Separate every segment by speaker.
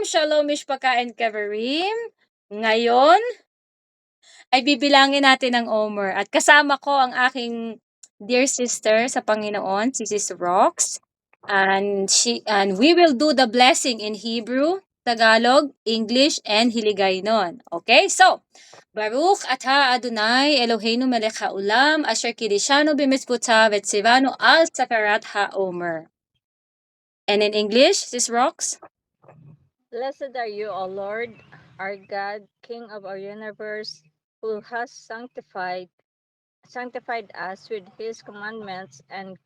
Speaker 1: Shalom, Mishpaka and Keverim. Ngayon ay bibilangin natin ang Omer at kasama ko ang aking dear sister sa Panginoon, si Sis Rox. And we will do the blessing in Hebrew, Tagalog, English, and Hiligaynon. Okay? So, Baruch atah Adonai Eloheinu melech haolam asher kidishanu b'mitzvotav v'tzivanu al separat haomer. And in English, Sis Rox?
Speaker 2: Blessed are you, O Lord, our God, King of our universe, who has sanctified us with his commandments and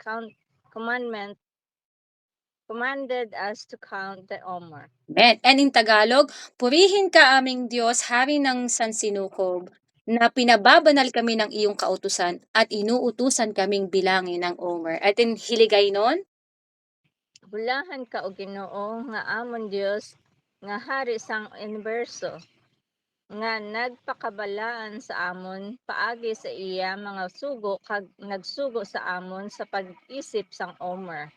Speaker 2: commanded us to count the Omer.
Speaker 1: Amen. And in Tagalog, purihin ka aming Diyos, hari ng sansinukob, na pinababanal kami ng iyong kautusan at inuutusan kaming bilangin ng Omer. At in Hiligaynon,
Speaker 2: Bulahan ka o Ginoo nga amon Dios nga hari sang universo, nga nagpakabalaan sa amon paagi sa iya mga sugo kag nagsugo sa amon sa pag-isip sang Omer.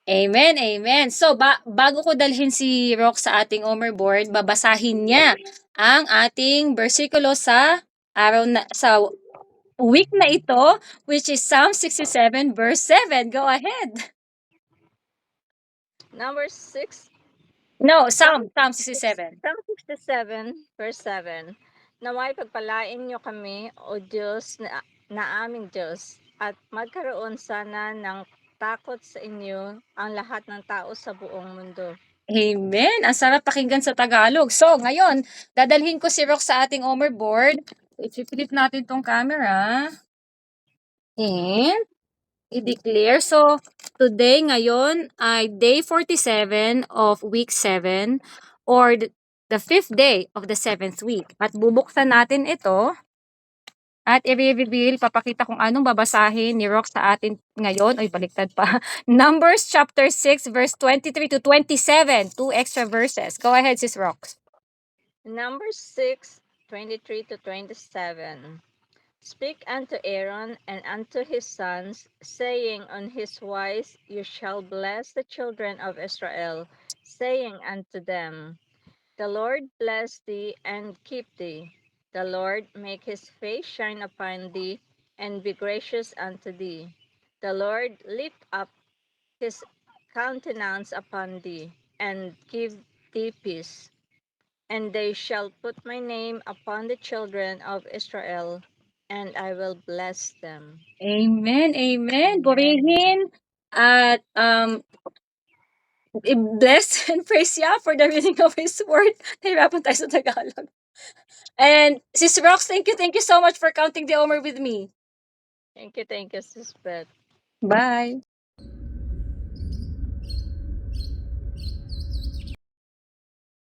Speaker 1: Amen, amen. So, bago ko dalhin si Rock sa ating Omer board, babasahin niya ang ating bersikulo sa week na ito, which is Psalm 67 verse 7. Go ahead.
Speaker 2: Number 6.
Speaker 1: No, Psalm 67.
Speaker 2: Psalm 67, verse 7. Naway pagpalain niyo kami, O Diyos, na aming Diyos, at magkaroon sana ng takot sa inyo ang lahat ng tao sa buong mundo.
Speaker 1: Amen. Ang sarap pakinggan sa Tagalog. So, ngayon, dadalhin ko si Rock sa ating Omer board. I-flip natin tong camera. And, i-declare. So, today, ngayon, ay day 47 of week 7 or the 5th day of the 7th week. At bubuksan natin ito at i-reveal, papakita kung anong babasahin ni Rock sa atin ngayon. Ay, baliktad pa. Numbers chapter 6 verse 23 to 27. 2 extra verses. Go ahead, Sis Rox.
Speaker 2: Numbers 6, 23 to 27. Speak unto Aaron and unto his sons, saying on his wise, you shall bless the children of Israel, saying unto them, the Lord bless thee and keep thee. The Lord make his face shine upon thee and be gracious unto thee. The Lord lift up his countenance upon thee and give thee peace. And they shall put my name upon the children of Israel, and I will bless them.
Speaker 1: Amen, amen. Purihin at bless and praise Yah for the reading of His Word. Nahirapan tayo sa Tagalog. And Sis Rox, thank you so much for counting the Omer with me.
Speaker 2: Thank you, Sis Beth.
Speaker 1: Bye.